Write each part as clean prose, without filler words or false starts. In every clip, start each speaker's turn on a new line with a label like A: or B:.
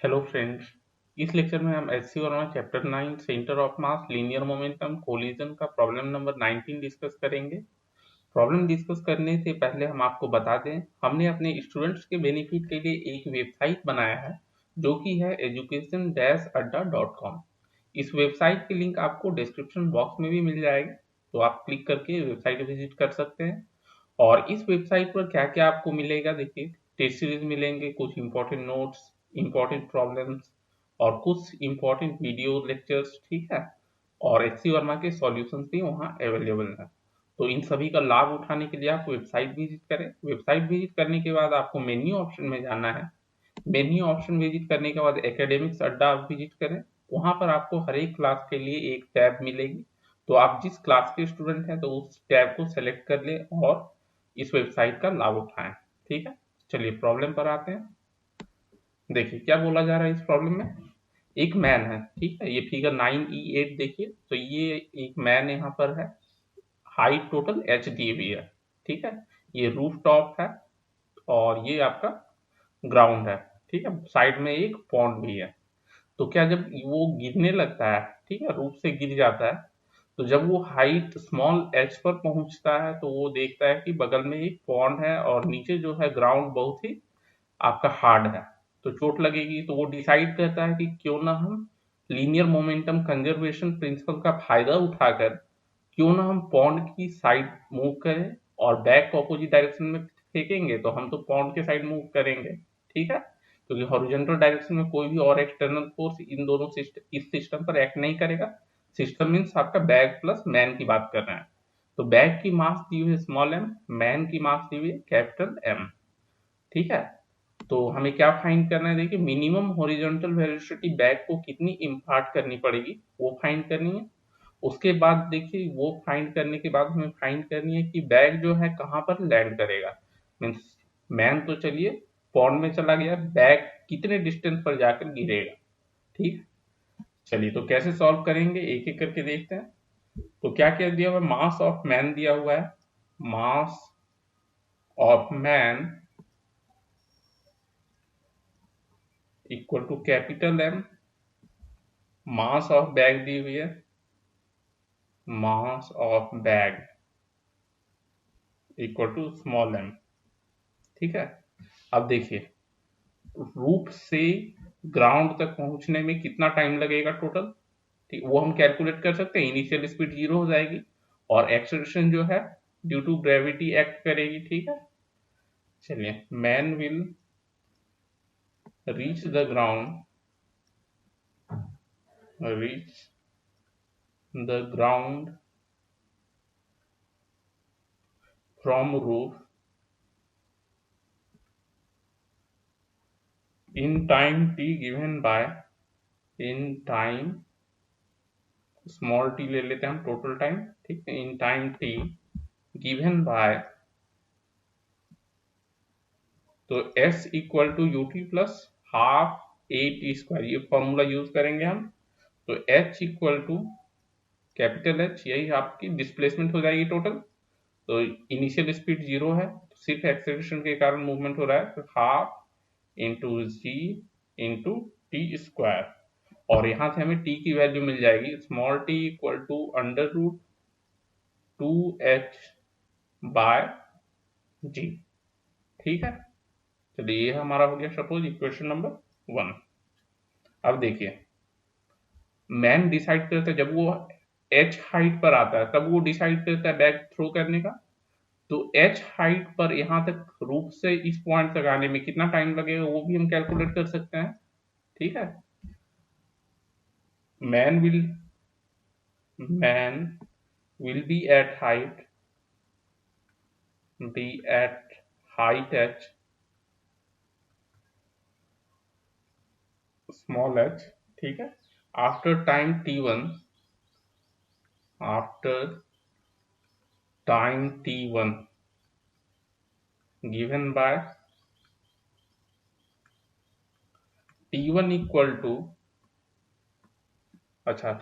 A: Hello friends. इस lecture में हम HC Verma chapter 9 centre of mass linear momentum collision का प्रॉब्लम नंबर 19 डिस्कस करेंगे। प्रॉब्लम डिस्कस करने से पहले हम आपको बता दें, हमने अपने स्टूडेंट्स के बेनिफिट के लिए एक वेबसाइट बनाया है जो कि है education-adda.com। इस वेबसाइट की लिंक आपको डिस्क्रिप्शन बॉक्स में भी मिल जाएगी, तो आप क्लिक करके वेबसाइट विजिट कर सकते हैं। और इस वेबसाइट पर क्या क्या आपको मिलेगा, देखिए टेस्ट सीरीज मिलेंगे, कुछ इंपॉर्टेंट नोट्स, इंपॉर्टेंट प्रॉब्लम्स और कुछ इंपॉर्टेंट वीडियो लेक्चर्स, ठीक है। और एचसी वर्मा के सॉल्यूशंस भी वहाँ अवेलेबल हैं। तो इन सभी का लाभ उठाने के लिए आप वेबसाइट विजिट करें। वेबसाइट विजिट करने के बाद आपको मेन्यू ऑप्शन में जाना है। मेन्यू ऑप्शन विजिट करने के बाद एकेडमिक्स अड्डा आप विजिट करें। वहाँ पर आपको हर एक क्लास के लिए एक टैब मिलेगी, तो आप जिस क्लास के स्टूडेंट हैं तो उस टैब को सेलेक्ट कर लें और इस वेबसाइट का लाभ उठाएं, ठीक है। चलिए प्रॉब्लम पर आते हैं। देखिए क्या बोला जा रहा है इस प्रॉब्लम में। एक मैन है, ठीक है, ये फिगर 9E8 देखिए, तो ये एक मैन यहाँ पर है। हाइट टोटल एच दी हुई है, ठीक है। ये रूफ टॉप है और ये आपका ग्राउंड है, ठीक है। साइड में एक पॉन्ड भी है। तो क्या जब वो गिरने लगता है, ठीक है, रूफ से गिर जाता है, तो जब वो हाइट स्मॉल एच पर पहुंचता है तो वो देखता है कि बगल में एक पॉन्ड है और नीचे जो है ग्राउंड बहुत ही आपका हार्ड है, तो चोट लगेगी। तो वो डिसाइड करता है कि क्यों ना हम लीनियर मोमेंटम कंजर्वेशन प्रिंसिपल का फायदा उठाकर क्यों ना हम पॉन्ड की साइड मूव करें, और बैक को अपोजिट डायरेक्शन में फेंकेंगे तो हम तो पॉन्ड के साइड मूव करेंगे, ठीक है। क्योंकि हॉरिजॉन्टल डायरेक्शन में कोई भी और एक्सटर्नल फोर्स इन दोनों सिस्टम इस सिस्टम पर एक्ट नहीं करेगा। सिस्टम मीन्स आपका बैग प्लस मैन की बात कर रहे हैं। तो बैग की मास दी हुई है स्मॉल एम, मैन की मास दी हुई है कैपिटल एम, ठीक है। तो हमें क्या फाइंड करना है, देखिए मिनिमम हॉरिजॉन्टल वेलोसिटी बैग को कितनी इम्पार्ट करनी पड़ेगी वो फाइंड करनी है। उसके बाद देखिए वो फाइंड करने के बाद हमें फाइंड करनी है कि बैग जो है कहाँ पर लैंड करेगा। मीन्स मैन तो चलिए पॉन्ड में चला गया, बैग कितने डिस्टेंस पर जाकर गिरेगा, ठीक। चलिए तो कैसे सॉल्व करेंगे एक एक करके देखते हैं। तो क्या क्या दिया हुआ है, मास ऑफ मैन दिया हुआ है। Mass of man equal to capital M. Mass of bag दी हुई है, mass of bag equal to small M, ठीक है। अब देखिए रूफ से ग्राउंड तक पहुंचने में कितना टाइम लगेगा टोटल, ठीक, वो हम कैलकुलेट कर सकते हैं। इनिशियल स्पीड 0 हो जाएगी और एक्सेलरेशन जो है ड्यू टू ग्रेविटी एक्ट करेगी, ठीक है। चलिए man will reach the ground, reach the ground from roof in time t given by, in time small t ले लेते हैं हम, टोटल टाइम, ठीक है, in time t given by, तो s equal to u t plus half a t square, ये formula use करेंगे हम। तो h equal to capital H, यही आपकी डिस्प्लेसमेंट हो जाएगी टोटल। तो इनिशियल स्पीड 0 है, तो सिर्फ एक्सेलरेशन के कारण मूवमेंट हो रहा है, तो half into g into t square. और यहां से हमें t की वैल्यू मिल जाएगी, small t equal to under root 2h by g, ठीक है। चलिए ये हमारा हो गया सपोज इक्वेशन नंबर 1। अब देखिए मैन डिसाइड करता है जब वो h हाइट पर आता है तब वो डिसाइड करता है बैक थ्रो करने का। तो h हाइट पर यहाँ तक रूफ से इस पॉइंट तक आने में कितना टाइम लगेगा वो भी हम कैलकुलेट कर सकते हैं, ठीक है। Man will man will be at height, be at height h, small h, ठीक है। after time t1, after time t1 given by t1 equal to, अच्छा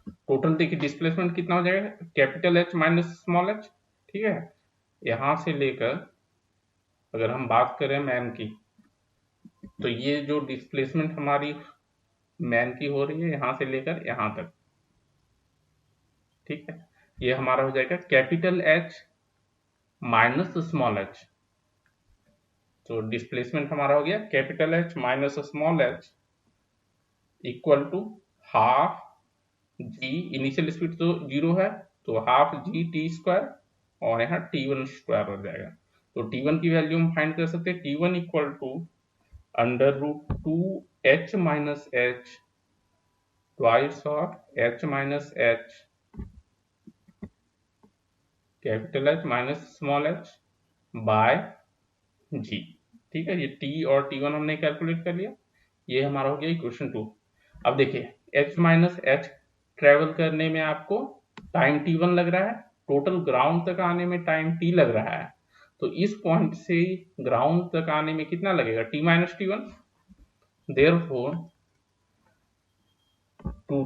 A: टोटल देखिए डिस्प्लेसमेंट कितना हो जाएगा, capital H minus small h, ठीक है। यहां से लेकर अगर हम बात करें मैन की, तो ये जो डिस्प्लेसमेंट हमारी मैन की हो रही है यहाँ से लेकर यहाँ तक, ठीक है, ये हमारा हो जाएगा capital H minus small h. तो डिस्प्लेसमेंट हमारा हो गया capital H minus small h equal to half g, initial speed तो जीरो है, तो हाफ जी टी स्क्वायर, और यहाँ टी वन स्क्वायर हो जाएगा। तो टी वन की वैल्यू हम फाइंड कर सकते हैं, t one equal to under root two h minus h twice of h minus h capital H minus small h by g. ठीक है, ये टी और टी वन हमने कैलकुलेट कर लिया, ये हमारा हो गया इक्वेशन टू। अब देखिए एच माइनस एच ट्रेवल करने में आपको टाइम टी वन लग रहा है, टोटल ग्राउंड तक आने में टाइम टी लग रहा है, तो इस पॉइंट से ग्राउंड तक आने में कितना लगेगा, t minus t one. Therefore to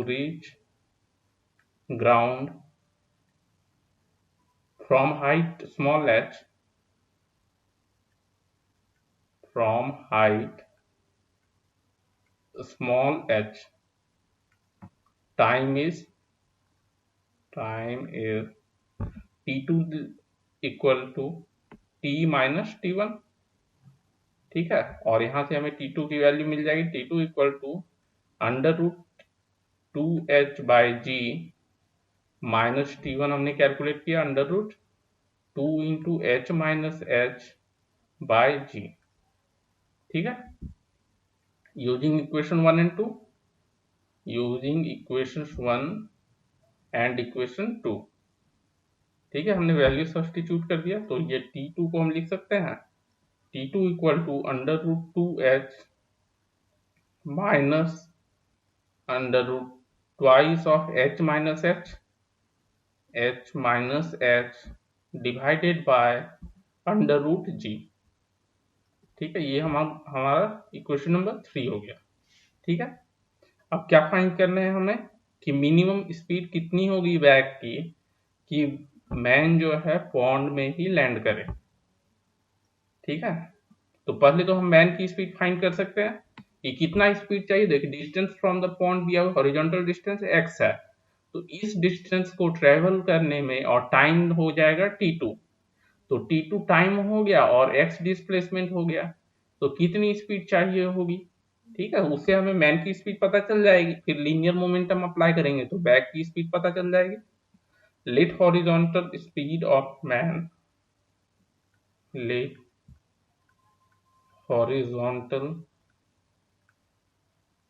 A: reach ground from height small h, from height small h, time is t2 equal to t minus t1। ठीक है, और यहां से हमें t2 की वैल्यू मिल जाएगी, t2 equal to under root two h by g minus t1 हमने कैलकुलेट किया under root two into h minus h by g. ठीक है, using equation one and two, using equation one and equation two. ठीक है, हमने value substitute कर दिया, तो ये t2 को हम लिख सकते हैं t2 equal to under root two h minus under root twice of h minus h divided by under root g. ठीक है, ये हमारा इक्वेशन नंबर 3 हो गया। ठीक है, अब क्या फाइंड करना है हमें कि मिनिमम स्पीड कितनी होगी बैग की कि मैन जो है पॉन्ड में ही लैंड करे। ठीक है, तो पहले तो हम मैन की स्पीड फाइंड कर सकते हैं कि कितना स्पीड चाहिए। देखिए डिस्टेंस फ्रॉम द पॉइंट दिया हुआ हॉरिजॉन्टल डिस्टेंस x है, तो इस डिस्टेंस को ट्रेवल करने में और टाइम हो जाएगा t2, तो t2 टाइम हो गया और x डिस्प्लेसमेंट हो गया, तो कितनी स्पीड चाहिए होगी। ठीक है, उससे हमें मैन की स्पीड पता चल जाएगी, फिर लीनियर मोमेंटम अप्लाई करेंगे तो बैग की स्पीड पता चल जाएगी। Let horizontal speed of man, let horizontal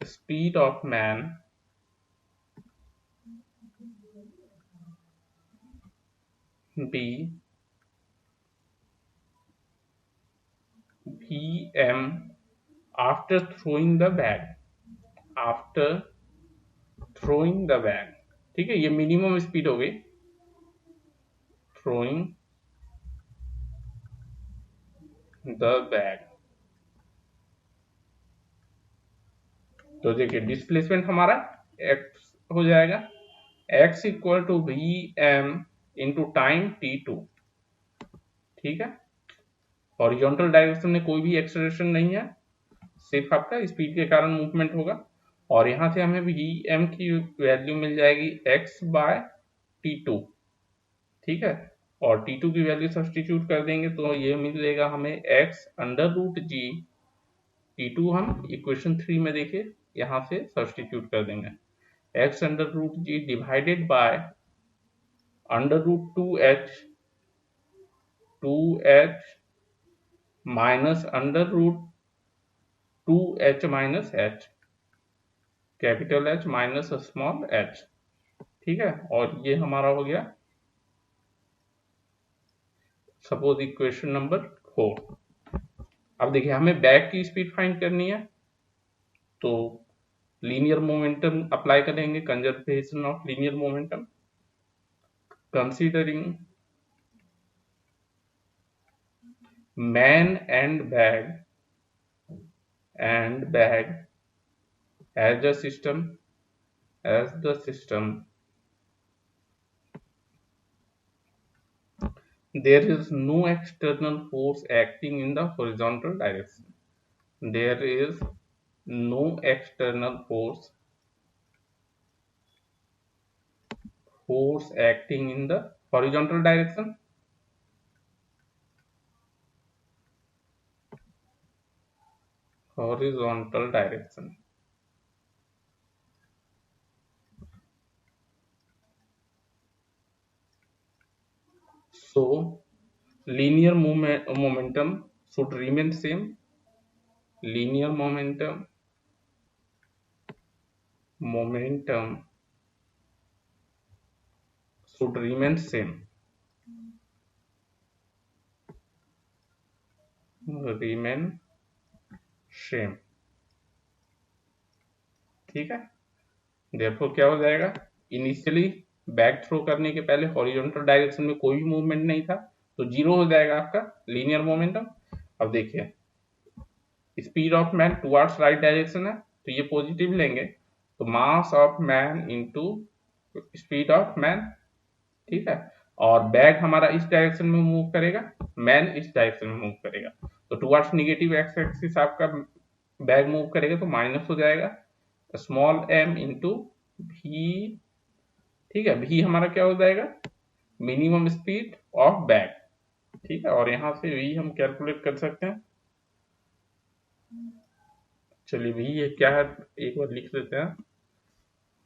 A: speed of man be vm after throwing the bag, after throwing the bag। ठीक है, ये मिनिमम स्पीड हो गई throwing the bag। तो देखिए डिस्प्लेसमेंट हमारा x हो जाएगा, x equal to v m into time t2। ठीक है, हॉरिजॉन्टल डायरेक्शन में कोई भी एक्सेलरेशन नहीं है, सिर्फ आपका स्पीड के कारण मूवमेंट होगा, और यहाँ से हमें वी एम की वैल्यू मिल जाएगी x बाय t2। ठीक है, और t2 की वैल्यू सब्स्टिट्यूट कर देंगे तो ये मिलेगा हमें x अंडर रूट जी, t2 हम इक्वेशन 3 में देखे यहाँ से सब्स्टिट्यूट कर देंगे, x under root g divided by under root two h minus under root two h minus h capital H minus small h. ठीक है, और ये हमारा हो गया सपोज इक्वेशन नंबर 4। अब देखिए हमें बैग की स्पीड फाइंड करनी है, तो लीनियर मोमेंटम अप्लाई करेंगे, conservation of linear momentum, considering man and bag as the system there is no external force acting in the horizontal direction. There is no external force acting in the horizontal direction. Horizontal direction. So linear momentum should remain same. Linear momentum should remain same. Remain same. ठीक है, therefore क्या हो जाएगा, initially back throw करने के पहले horizontal direction में कोई भी मूवमेंट नहीं था, तो जीरो हो जाएगा आपका लीनियर मोमेंटम। अब देखिए, speed of man towards right direction है, तो ये पॉजिटिव लेंगे, तो मास of man into speed of man, ठीक है। और बैग हमारा इस डायरेक्शन में मूव करेगा, मैन इस डायरेक्शन में मूव करेगा, तो टुवर्ड्स निगेटिव एक्स एक्सिस आपका बैग मूव करेगा, तो माइनस हो जाएगा स्मॉल एम इंटू भी, ठीक है। भी हमारा क्या हो जाएगा, मिनिमम स्पीड ऑफ बैग, ठीक है। और यहाँ से भी हम कैलकुलेट कर सकते हैं। चलिए भी ये क्या है, एक बार लिख लेते हैं।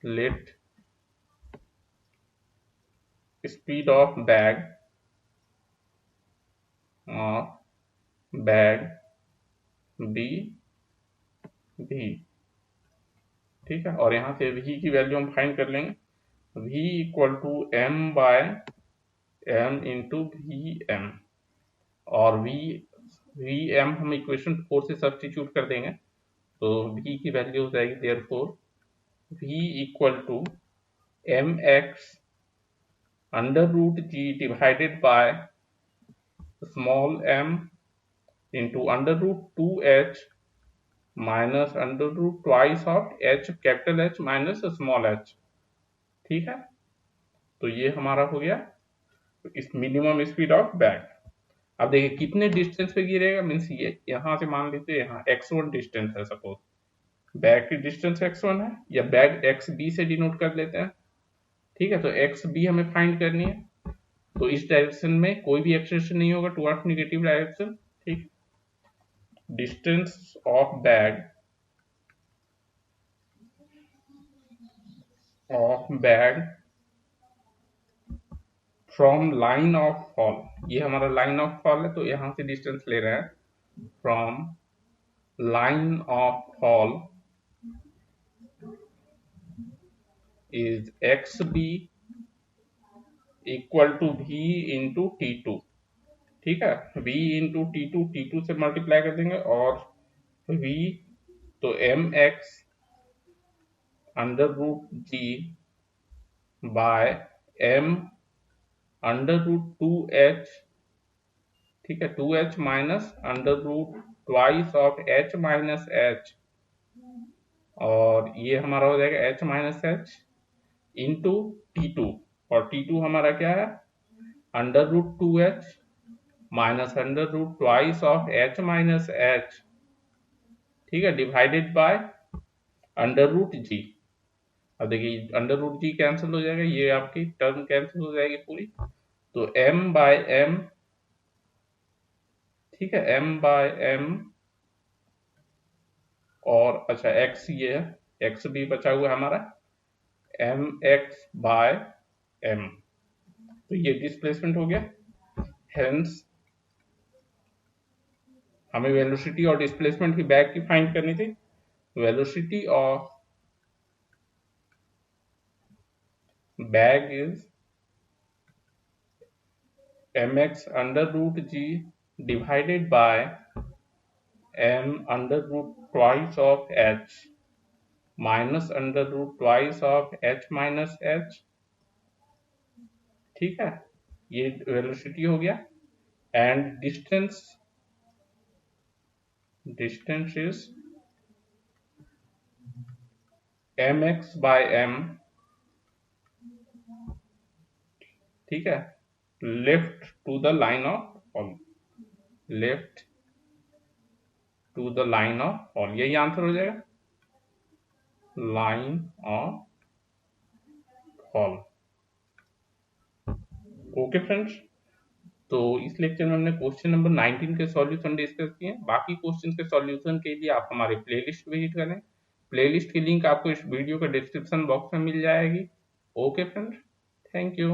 A: Let speed of bag b भी, ठीक है। और यहाँ से v की वैल्यू हम फाइंड कर लेंगे, v equal to m by m into v m, और वी एम हम इक्वेशन 4 से सब्स्टिट्यूट कर देंगे, तो v की वैल्यू हो जाएगी therefore v equal to m x under root g divided by small m into under root 2h minus under root twice of h capital H minus small h, ठीक है। तो ये हमारा हो गया इस मिनिमम स्पीड ऑफ बैग। अब देखिए कितने डिस्टेंस पे गिरेगा, मीन्स ये यहाँ से मान लीजिए यहाँ x1 डिस्टेंस है, सपोज बैग की डिस्टेंस x1 है, या बैग xb से डिनोट कर लेते हैं, ठीक है। तो xb हमें फाइंड करनी है, तो इस डायरेक्शन में कोई भी एक्सटेंशन नहीं होगा टुवर्ड्स नेगेटिव डायरेक्शन, ठीक। Distance of bag from line of fall, ये हमारा लाइन ऑफ फॉल है, तो यहाँ से डिस्टेंस ले रहे हैं from line of fall is xb equal to v into T2, ठीक है। v इंटू T2 से मल्टीप्लाई कर देंगे, और v तो mx under root g by m under root 2h, ठीक है, 2h minus under root twice of h minus h, और ये हमारा हो जाएगा h minus h into T2, और T2 हमारा क्या है, under root 2h minus under root twice of h minus h, ठीक है, divided by under root g. अब देखिए अंडर रूट जी कैंसिल हो जाएगा, ये आपकी टर्म कैंसिल हो जाएगी पूरी, तो m बाय m, ठीक है, m बाय m, और अच्छा x ये है, x भी बचा हुआ है हमारा, m x बाय m, तो ये डिस्प्लेसमेंट हो गया। हेंस हमें वेलोसिटी और डिस्प्लेसमेंट की बैग की फाइंड करनी थी। Velocity of bag is mx under root g divided by m under root twice of h minus under root twice of h minus h, ठीक है। ये वेलोसिटी हो गया, and distance is mx by m, ठीक है, left to the line of fall, left to the line of fall, यही answer हो जाएगा, line of fall. Okay friends, तो इस लेक्चर में हमने क्वेश्चन नंबर 19 के सॉल्यूशन डिस्कस किए। बाकी क्वेश्चन के सॉल्यूशन के लिए आप हमारे प्लेलिस्ट विजिट करें। प्लेलिस्ट की लिंक आपको इस वीडियो के डिस्क्रिप्शन बॉक्स में मिल जाएगी। Okay friends, thank you.